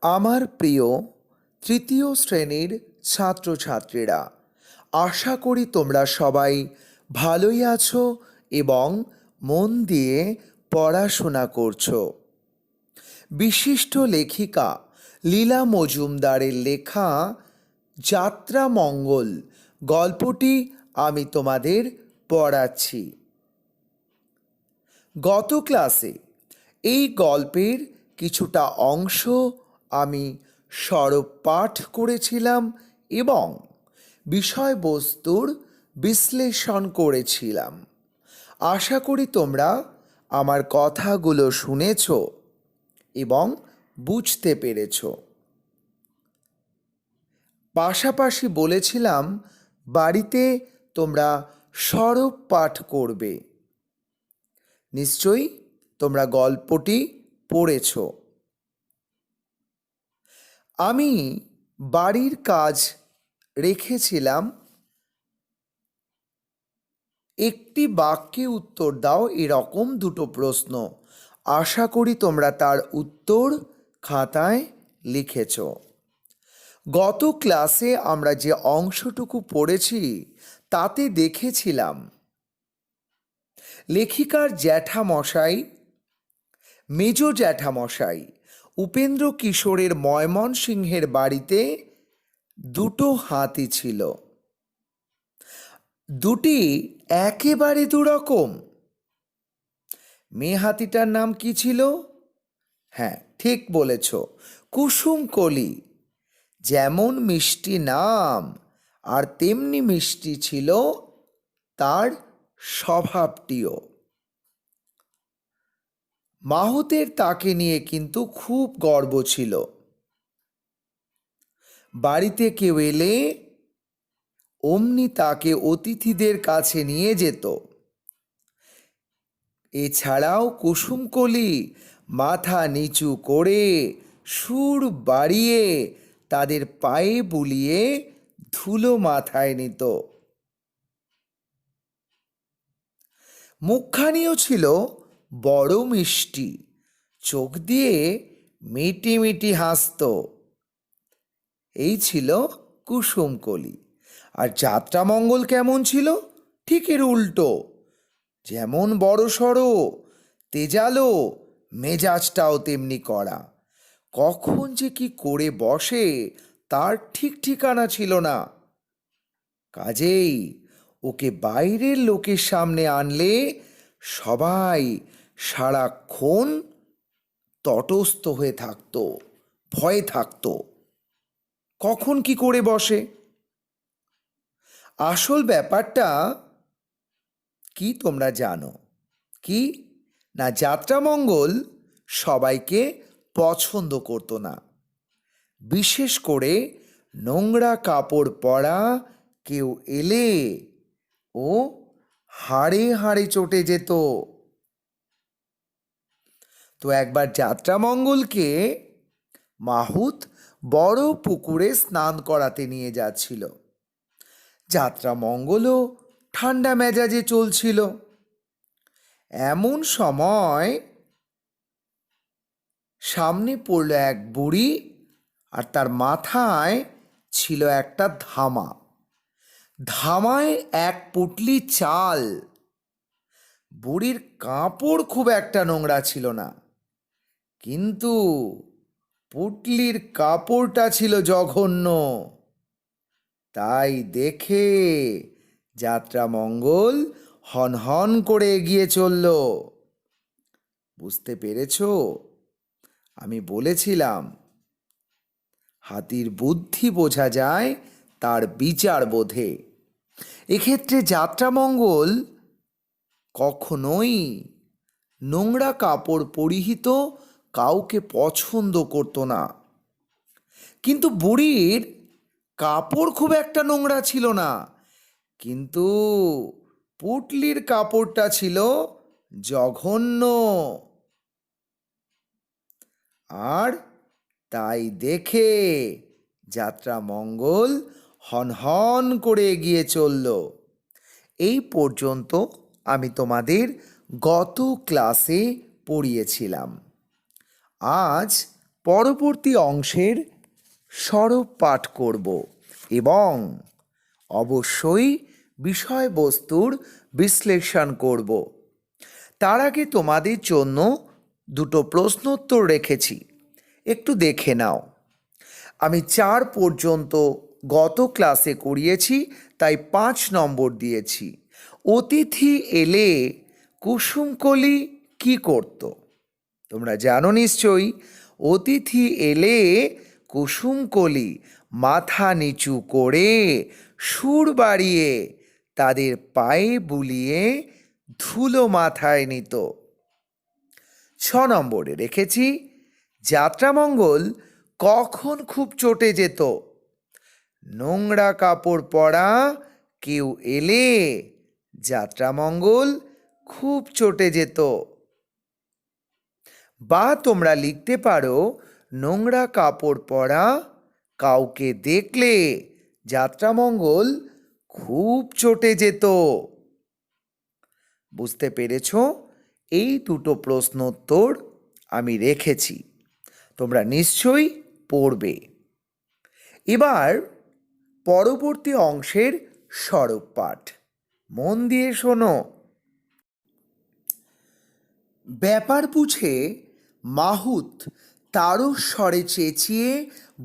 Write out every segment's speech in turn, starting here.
আমার প্রিয় তৃতীয় শ্রেণীর ছাত্রছাত্রীরা, আশা করি তোমরা সবাই ভালোই আছো এবং মন দিয়ে পড়াশোনা করছো। বিশিষ্ট লেখিকা লীলা মজুমদারের লেখা যাত্রা মঙ্গল গল্পটি আমি তোমাদের পড়াচ্ছি। গত ক্লাসে এই গল্পের কিছুটা অংশ আমি সরব পাঠ করেছিলাম এবং বিষয়বস্তুর বিশ্লেষণ করেছিলাম। আশা করি তোমরা আমার কথাগুলো শুনেছ এবং বুঝতে পেরেছ। পাশাপাশি বলেছিলাম বাড়িতে তোমরা সরব পাঠ করবে। নিশ্চয়ই তোমরা গল্পটি পড়েছ। আমি বাড়ির কাজ রেখেছিলাম, একটি বাক্যে উত্তর দাও এরকম দুটো প্রশ্ন। আশা করি তোমরা তার উত্তর খাতায় লিখেছ। গত ক্লাসে আমরা যে অংশটুকু পড়েছি তাতে দেখেছিলাম লেখিকার জ্যাঠামশাই, মেজ জ্যাঠামশাই উপেন্দ্র কিশোরের ময়মনসিংহের বাড়িতে দুটো হাতি ছিল। দুটি একেবারে দুরকম। মেয়ে হাতিটার নাম কি ছিল? হ্যাঁ, ঠিক বলেছ, কুসুমকলি। যেমন মিষ্টি নাম আর তেমনি মিষ্টি ছিল তার স্বভাবটিও। মাহুতের তাকে নিয়ে কিন্তু খুব গর্ব ছিল। বাড়িতে কেউ এলে অমনি তাকে অতিথিদের কাছে নিয়ে যেত। এছাড়াও কুসুমকলি মাথা নিচু করে সুর বাড়িয়ে তাদের পায়ে বুলিয়ে ধুলো মাথায় নিত। মুখখানিও ছিল বড় মিষ্টি, চোখ দিয়ে মিটি মিটি হাসত। এই ছিল কুসুমকলি। আর যাত্রামঙ্গল কেমন ছিল? ঠিক এর উল্টো। যেমন বড় সড়ো, তেজালো, মেজাজটাও তেমনি কড়া। কখন যে কি করে বসে তার ঠিক ঠিকানা ছিল না। কাজেই ওকে বাইরের লোকের সামনে আনলে সবাই সারাক্ষণ তটস্থ হয়ে থাকতো, ভয়ে থাকতো কখন কি করে বসে। আসল ব্যাপারটা কি তোমরা জানো? কি না, যাত্রামঙ্গল সবাইকে পছন্দ করতো না। বিশেষ করে নোংরা কাপড় পরা কেউ এলে ও হাড়ে হাড়ে চটে যেত। তো একবার যাত্রামঙ্গলকে মাহুত বড় পুকুরে স্নান করাতে নিয়ে যাচ্ছিল। যাত্রামঙ্গলও ঠান্ডা মেজাজে চলছিল। এমন সময় সামনে পড়ল এক বুড়ি, আর তার মাথায় ছিল একটা ধামা। ধামায় এক পুটলি চাল। বুড়ির কাপড় খুব একটা নোংরা ছিল না, কিন্তু পুটলির কাপড়টা ছিল জঘন্য। তাই দেখে যাত্রামঙ্গল হনহন করে এগিয়ে চলল। বুঝতে পেরেছ? আমি বলেছিলাম হাতির বুদ্ধি বোঝা যায় তার বিচার বোধে। এক্ষেত্রে যাত্রামঙ্গল কখনোই নোংরা কাপড় পরিহিত কাউকে পছন্দ করত না। কিন্তু বুড়ির কাপড় খুব একটা নোংরা ছিল না, কিন্তু পুটলির কাপড়টা ছিল জঘন্য। আর তাই দেখে যাত্রামঙ্গল হনহন করে এগিয়ে চলল। এই পর্যন্ত আমি তোমাদের গত ক্লাসে পড়িয়েছিলাম। আজ পরবর্তী অংশের সরব পাঠ করব এবং অবশ্যই বিষয়বস্তুর বিশ্লেষণ করব। তার আগে তোমাদের জন্য দুটো প্রশ্নোত্তর রেখেছি, একটু দেখে নাও। আমি 4 পর্যন্ত গত ক্লাসে করিয়েছি, তাই 5 নম্বর দিয়েছি। অতিথি এলে কুসুমকলি কি করত? তোমরা জানো নিশ্চয়ই, অতিথি এলে কুসুমকলি মাথা নিচু করে সুর বাড়িয়ে তাদের পায়ে বুলিয়ে ধুলো মাথায় নিত। 6 নম্বরে রেখেছি, যাত্রামঙ্গল কখন খুব চটে যেত? নোংরা কাপড় পরা কেউ এলে যাত্রামঙ্গল খুব চটে যেত। বা তোমরা লিখতে পারো, নোংরা কাপড় পরা কাউকে দেখলে যাত্রামঙ্গল খুব চটে যেত। বুঝতে পেরেছ? এই দুটো প্রশ্নোত্তর আমি রেখেছি, তোমরা নিশ্চয়ই পড়বে। এবার পরবর্তী অংশের সরব পাঠ মন দিয়ে শোনো। ব্যাপার বুঝে মাহুত তারও স্বরে চেঁচিয়ে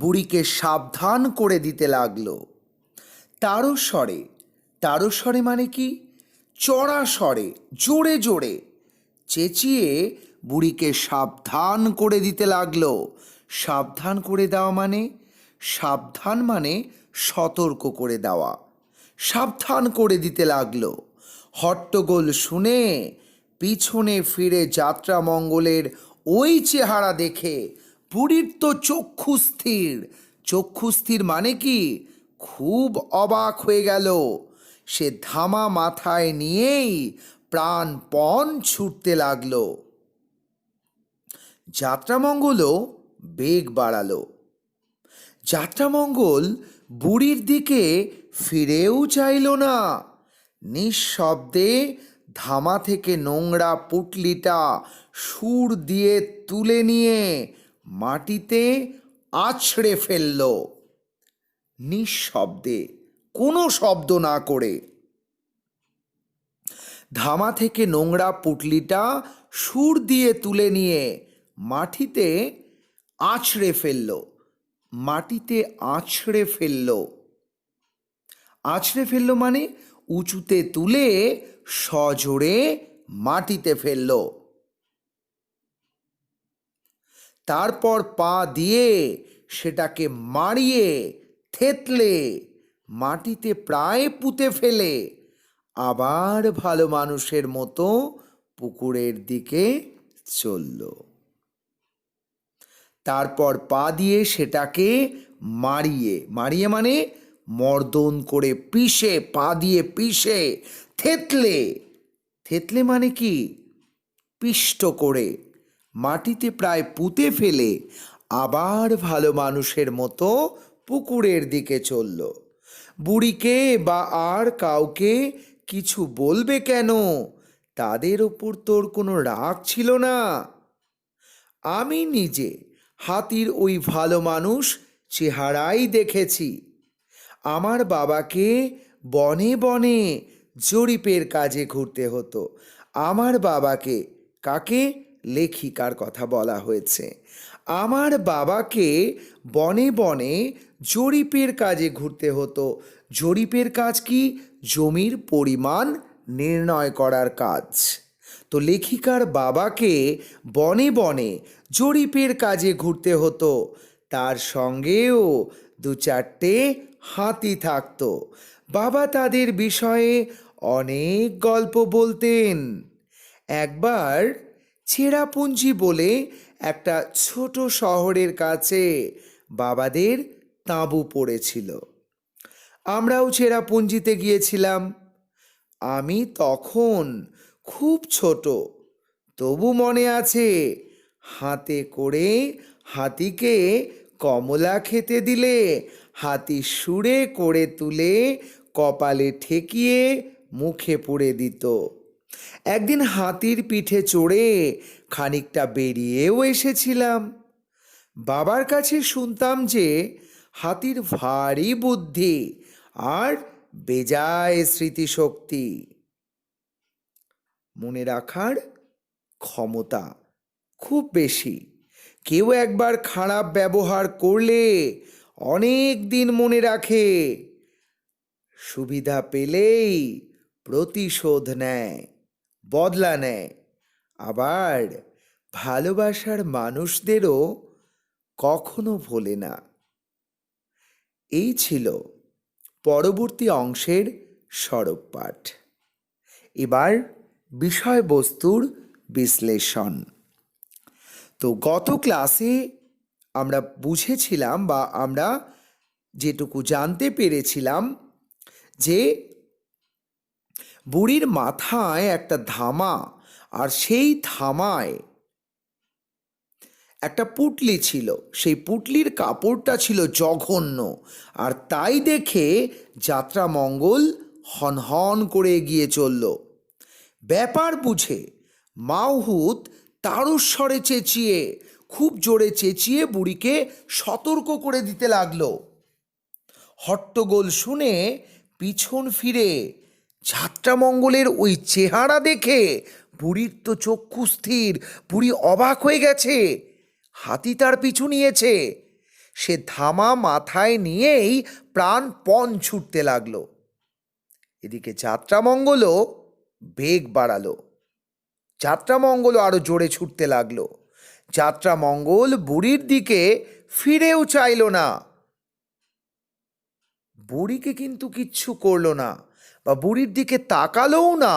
বুড়িকে সাবধান করে দিতে লাগলো। তারও স্বরে মানে কি? চড়া স্বরে, জোরে জোরে চেঁচিয়ে বুড়িকে সাবধান করে দিতে লাগলো। সাবধান করে দেওয়া মানে? সাবধান মানে সতর্ক করে দেওয়া। সাবধান করে দিতে লাগলো। হট্টগোল শুনে পিছনে ফিরে যাত্রামঙ্গলের ওই চেহারা দেখে বুড়ির তো চক্ষু স্থির। চক্ষু স্থির মানে কি? খুব অবাক হয়ে গেল। সে ধামা মাথায় নিয়েই প্রাণপণ ছুটতে লাগলো। যাত্রামঙ্গলও বেগ বাড়ালো। যাত্রামঙ্গল বুড়ির দিকে ফিরেও চাইল না। নিঃশব্দে ধামা থেকে নোংরা পুটলিটা সুর দিয়ে তুলে নিয়ে মাটিতে আছড়ে ফেলল। নিঃশব্দে, কোনো শব্দ না করে। ধামা থেকে নোংরা পুটলিটা সুর দিয়ে তুলে নিয়ে মাটিতে আছড়ে ফেলল। মাটিতে আছড়ে ফেলল। আছড়ে ফেলল মানে উঁচুতে তুলে সজোরে মাটিতে ফেলল। তারপর পা দিয়ে সেটাকে মারিয়ে থেতলে মাটিতে প্রায় পুঁতে ফেলে আবার ভালো মানুষের মতো পুকুরের দিকে চলল। তারপর পা দিয়ে সেটাকে মারিয়ে মানে মর্দন করে পিষে, পা দিয়ে পিষে, থেতলে মানে কি? পিষ্ট করে মাটিতে প্রায় পুঁতে ফেলে আবার ভালো মানুষের মতো পুকুরের দিকে চলল। বুড়িকে বা আর কাউকে কিছু বলবে কেন? তাদের ওপর তোর কোনো রাগ ছিল না। আমি নিজে হাতির ওই ভালো মানুষ চেহারাই দেখেছি। আমার বাবাকে বনে বনে জরিপের কাজে ঘুরতে হতো। আমার বাবাকে, কাকে? লেখিকার কথা বলা হয়েছে। আমার বাবাকে বনে বনে জরিপের কাজে ঘুরতে হতো। জরিপের কাজ কি? জমির পরিমাণ নির্ণয় করার কাজ। তো লেখিকার বাবাকে বনে বনে জরিপের কাজে ঘুরতে হতো। তার সঙ্গেও 2-4টে হাতি থাকতো। বাবা তাদের বিষয়ে অনেক গল্প বলতেন। একবার চেরাপুঞ্জি বলে একটা ছোট শহরের কাছে বাবাদের তাঁবু পড়েছিল। আমরাও চেরাপুঞ্জিতে গিয়েছিলাম। আমি তখন খুব ছোট, তবু মনে আছে, হাতে করে হাতিকে কমলা খেতে দিলে হাতি সুরে করে তুলে কপালে ঠেকিয়ে মুখে পুরে দিত। একদিন হাতির পিঠে চড়ে খানিকটা বেরিয়েও এসেছিলাম। বাবার কাছে শুনতাম যে হাতির ভারী বুদ্ধি আর বেজায় স্মৃতিশক্তি, মনে রাখার ক্ষমতা খুব বেশি। কেউ একবার খারাপ ব্যবহার করলে অনেক দিন মনে রাখে, সুবিধা পেলেই প্রতিশোধ নেয়, বদলা নেয়। আবার ভালোবাসার মানুষদেরও কখনো ভোলে না। এই ছিল পরবর্তী অংশের সরব পাঠ। এবার বিষয়বস্তুর বিশ্লেষণ। তো গত ক্লাসে আমরা বুঝেছিলাম বা আমরা যেটুকু জানতে পেরেছিলাম যে বুড়ির মাথায় একটা ধামা, আর সেই ধামায় একটা পুঁটলি ছিল। সেই পুঁটলির কাপড়টা ছিল জঘন্য, আর তাই দেখে যাত্রামঙ্গল হনহন করে এগিয়ে চলল। ব্যাপার বুঝে মাহুত তারস্বরে চেঁচিয়ে, খুব জোরে চেঁচিয়ে বুড়িকে সতর্ক করে দিতে লাগলো। হট্টগোল শুনে পিছন ফিরে যাত্রামঙ্গলের ওই চেহারা দেখে বুড়ির তো চক্ষু স্থির। বুড়ি অবাক হয়ে গেছে, হাতি তার পিছু নিয়েছে। সে ধামা মাথায় নিয়েই প্রাণপণ ছুটতে লাগলো। এদিকে যাত্রামঙ্গলও বেগ বাড়ালো। যাত্রামঙ্গলও আরো জোরে ছুটতে লাগলো। যাত্রামঙ্গল বুড়ির দিকে ফিরেও চাইল না। বুড়িকে কিন্তু কিচ্ছু করলো না, বা বুড়ির দিকে তাকালোও না।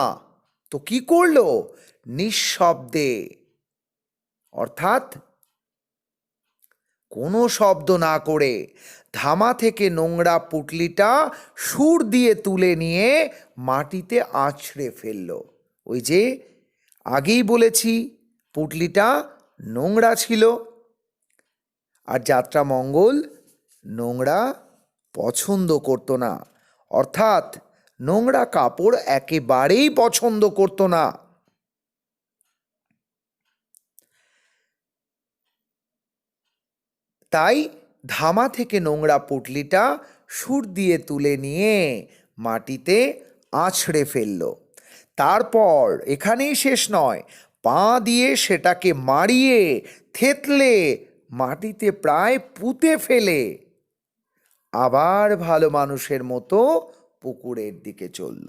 তো কি করলো? নিঃশব্দে, অর্থাৎ কোনো শব্দ না করে ধামা থেকে নোংরা পুঁটলিটা সুর দিয়ে তুলে নিয়ে মাটিতে আছড়ে ফেলল। ওই যে আগেই বলেছি পুঁটলিটা নোংরা ছিল, আর যাত্রামঙ্গল নোংরা পছন্দ করতো না, অর্থাৎ নোংরা কাপড় একেবারেই পছন্দ করতো না। তাই ধামা থেকে নোংরা পুঁটলিটা সুর দিয়ে তুলে নিয়ে মাটিতে আছড়ে ফেলল। তারপর এখানেই শেষ নয়, পা দিয়ে সেটাকে মারিয়ে থেতলে মাটিতে প্রায় পুঁতে ফেলে আবার ভালো মানুষের মতো পুকুরের দিকে চলল।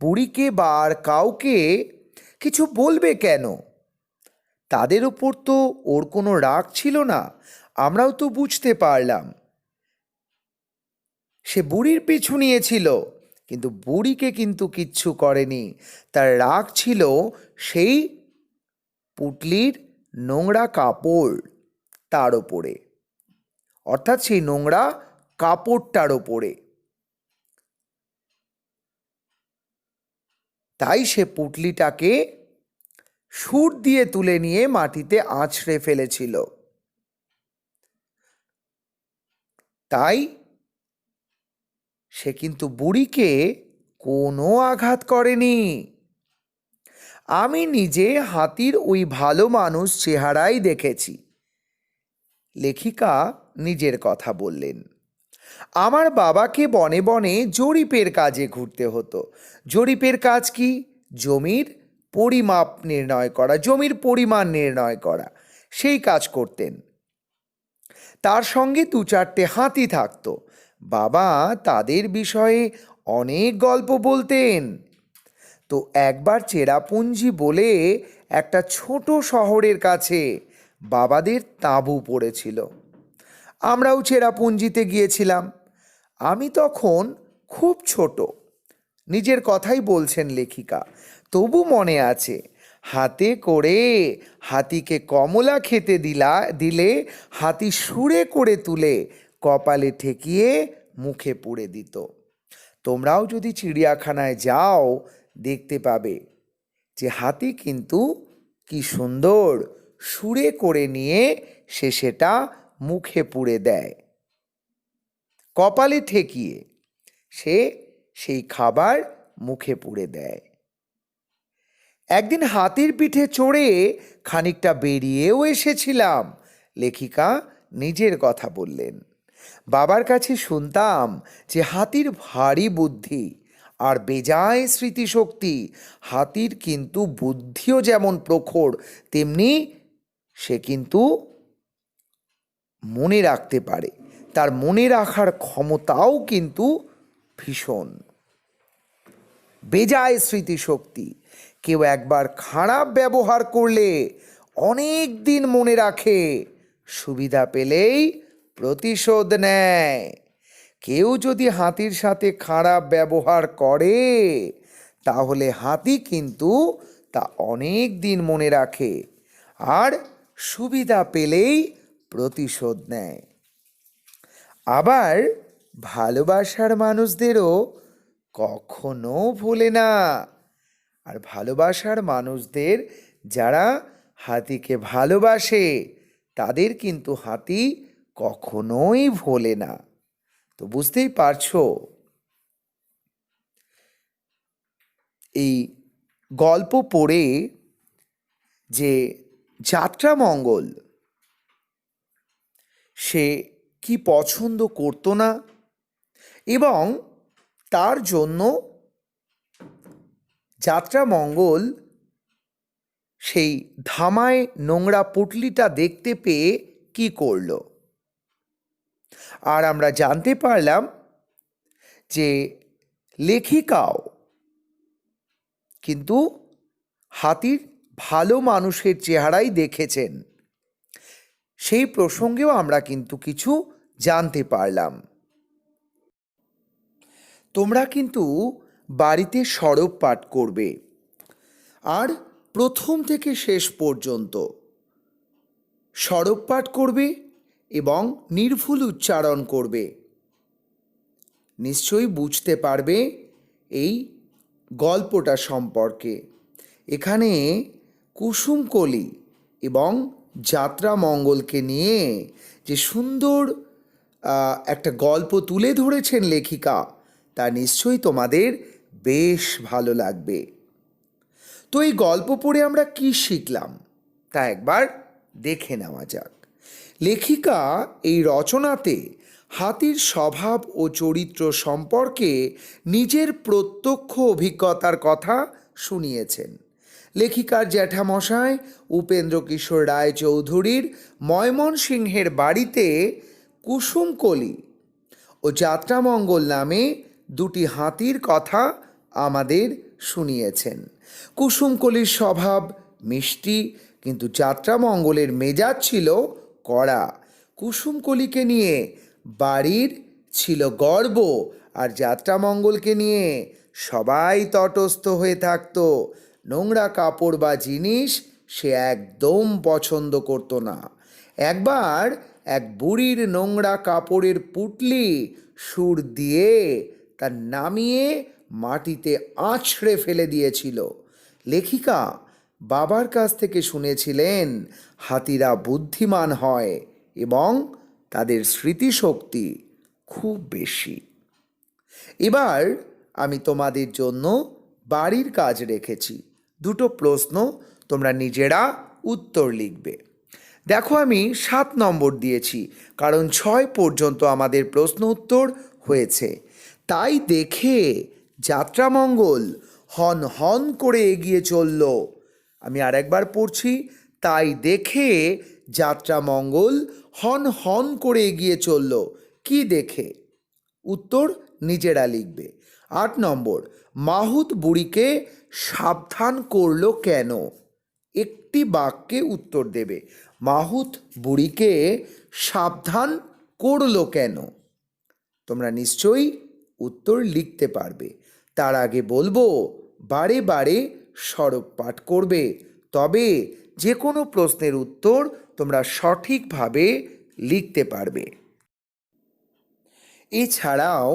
বুড়িকে বা আর কাউকে কিছু বলবে কেন? তাদের উপর তো ওর কোনো রাগ ছিল না। আমরাও তো বুঝতে পারলাম সে বুড়ির পিছু নিয়েছিল, কিন্তু বুড়িকে কিন্তু কিচ্ছু করেনি। তার রাগ ছিল সেই পুঁটলির নোংরা কাপড় তার ওপরে, অর্থাৎ সেই নোংরা কাপড়টার ওপরে। তাই সে পুঁটলিটাকে সুর দিয়ে তুলে নিয়ে মাটিতে আছড়ে ফেলেছিল। তাই সে কিন্তু বুড়িকে কোনো আঘাত করেনি। আমি নিজে হাতির ওই ভালো মানুষ চেহারাই দেখেছি। লেখিকা নিজের কথা বললেন। আমার বাবাকে বনে বনে জরিপের কাজে ঘুরতে হতো। জরিপের কাজ কি? জমির পরিমাপ নির্ণয় করা, জমির পরিমাণ নির্ণয় করা, সেই কাজ করতেন। তার সঙ্গে দু চারটে হাতি থাকতো। বাবা তাদের বিষয়ে অনেক গল্প বলতেন। তো একবার চেরাপুঞ্জি বলে একটা ছোট শহরের কাছে বাবাদের তাঁবু পড়েছিল। আমরাও চেরাপুঞ্জিতে গিয়েছিলাম। আমি তখন খুব ছোট। নিজের কথাই বলছেন লেখিকা। তবু মনে আছে, হাতে করে হাতিকে কমলা খেতে দিলে হাতি সুরে করে তুলে কপালে ঠেকিয়ে মুখে পুরে দিত। তোমরাও যদি চিড়িয়াখানায় যাও দেখতে পাবে যে হাতি কিন্তু কি সুন্দর সুরে করে নিয়ে সে সেটা মুখে পুরে দেয়, কপালে ঠেকিয়ে সে সেই খাবার মুখে পুরে দেয়। একদিন হাতির পিঠে চড়ে খানিকটা বেরিয়েও এসেছিলাম। লেখিকা নিজের কথা বললেন। বাবার কাছে শুনতাম যে হাতির ভারী বুদ্ধি আর বেজায় স্মৃতিশক্তি। হাতির কিন্তু বুদ্ধিও যেমন প্রখর, তেমনি সে কিন্তু মনে রাখতে পারে। তার মনে রাখার ক্ষমতাও কিন্তু ভীষণ, বেজায় স্মৃতিশক্তি। কেউ একবার খারাপ ব্যবহার করলে অনেক দিন মনে রাখে, সুবিধা পেলেই প্রতিশোধ নেয়। কেউ যদি হাতির সাথে খারাপ ব্যবহার করে তাহলে হাতি কিন্তু তা অনেক দিন মনে রাখে আর সুবিধা পেলেই প্রতিশোধ নেয়। আবার ভালোবাসার মানুষদেরও কখনো ভোলে না। আর ভালোবাসার মানুষদের, যারা হাতিকে ভালোবাসে, তাদের কিন্তু হাতি কখনোই ভোলে না। তো বুঝতেই পারছো, এই গল্প পড়ে যে যাত্রামঙ্গল সে কি পছন্দ করতো না, এবং তার জন্য যাত্রামঙ্গল সেই ধামায় নোংরা পুঁটলিটা দেখতে পেয়ে কি করলো। আর আমরা জানতে পারলাম যে লেখিকাও কিন্তু হাতির ভালো মানুষের চেহারাই দেখেছেন। সেই প্রসঙ্গেও আমরা কিন্তু কিছু জানতে পারলাম। তোমরা কিন্তু বাড়িতে সরব পাঠ করবে আর প্রথম থেকে শেষ পর্যন্ত সরব পাঠ করবে এবং নির্ভুল উচ্চারণ করবে। নিশ্চয়ই বুঝতে পারবে এই গল্পটা সম্পর্কে। এখানে কুসুমকলি এবং যাত্রামঙ্গলকে নিয়ে যে সুন্দর একটা গল্প তুলে ধরেছেন লেখিকা, তা নিশ্চয়ই তোমাদের বেশ ভালো লাগবে। তো এই গল্প পড়ে আমরা কি শিখলাম তা একবার দেখে নেওয়া যাক। লেখিকা এই রচনাতে হাতির স্বভাব ও চরিত্র সম্পর্কে নিজের প্রত্যক্ষ অভিজ্ঞতার কথা শুনিয়েছেন। লেখিকার জ্যাঠামশাই উপেন্দ্র কিশোর রায়চৌধুরীর ময়মনসিংহের বাড়িতে কুসুমকলি ও যাত্রামঙ্গল নামে দুটি হাতির কথা আমাদের শুনিয়েছেন। কুসুমকলির স্বভাব মিষ্টি, কিন্তু যাত্রামঙ্গলের মেজাজ ছিল কড়া। কুসুমকলিকে নিয়ে বাড়ির ছিল গর্ব, আর যাত্রামঙ্গলকে নিয়ে সবাই তটস্থ হয়ে থাকত। নোংরা কাপড় বা জিনিস সে একদম পছন্দ করত না। একবার এক বুড়ির নোংরা কাপড়ের পুঁটলি সুর দিয়ে তা নামিয়ে মাটিতে আছড়ে ফেলে দিয়েছিল। লেখিকা বাবার কাছ থেকে শুনেছিলেন হাতিরা বুদ্ধিমান হয় এবং তাদের স্মৃতিশক্তি খুব বেশি। এবার আমি তোমাদের জন্য বাড়ির কাজ রেখেছি। দুটো প্রশ্ন, তোমরা নিজেরা উত্তর লিখবে। দেখো, আমি 7 নম্বর দিয়েছি, কারণ 6 পর্যন্ত আমাদের প্রশ্ন উত্তর হয়েছে। তাই দেখে যাত্রামঙ্গল হন হন করে এগিয়ে চলল। আমি আরেকবার পড়ছি। তাই দেখে যাত্রামঙ্গল হন হন করে এগিয়ে চলল। কি দেখে? উত্তর নিজেরা লিখবে। 8 নম্বর, মাহুত বুড়িকে সাবধান করলো কেন? একটি বাক্যে উত্তর দেবে। মাহুত বুড়িকে সাবধান করলো কেন? তোমরা নিশ্চয়ই উত্তর লিখতে পারবে। তার আগে বলবো, বারে বারে সরব পাঠ করবে, তবে যে কোনো প্রশ্নের উত্তর তোমরা সঠিকভাবে লিখতে পারবে। এছাড়াও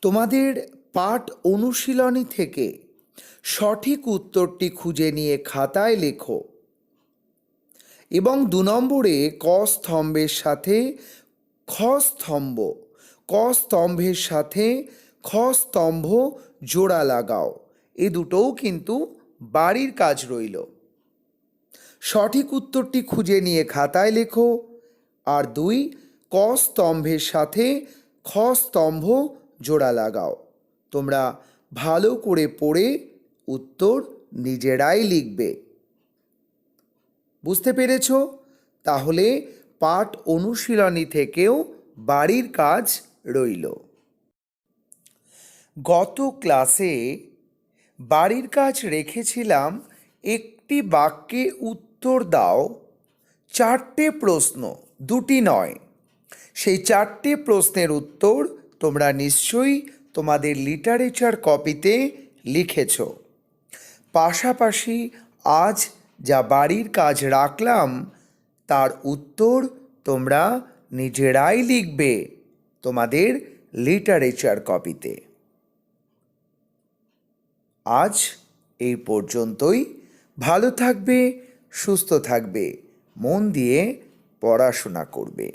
তোমাদের পাঠ অনুশীলনী থেকে সঠিক উত্তরটি খুঁজে নিয়ে খাতায় লেখো এবং 2 নম্বরে ক স্তম্ভের সাথে খ স্তম্ভ, ক স্তম্ভের সাথে খ স্তম্ভ জোড়া লাগাও। এ দুটোও কিন্তু বাড়ির কাজ রইল। সঠিক উত্তরটি খুঁজে নিয়ে খাতায় লেখো। আর 2 ক স্তম্ভের সাথে খ স্তম্ভ জোড়া লাগাও। তোমরা ভালো করে পড়ে উত্তর নিজেরাই লিখবে। বুঝতে পেরেছ? তাহলে পাঠ অনুশীলনী থেকেও বাড়ির কাজ রইল। গত ক্লাসে বাড়ির কাজ রেখেছিলাম একটি বাক্যে উত্তর দাও 4টে প্রশ্ন, 2টি নয়। সেই 4টে প্রশ্নের উত্তর তোমরা নিশ্চয়ই তোমাদের লিটারেচার কপিতে লিখেছ। পাশাপাশি আজ যা বাড়ির কাজ রাখলাম তার উত্তর তোমরা নিজেরাই লিখবে তোমাদের লিটারেচার কপিতে। আজ এই পর্যন্তই। ভালো থাকবে, সুস্থ থাকবে, মন দিয়ে পড়াশোনা করবে।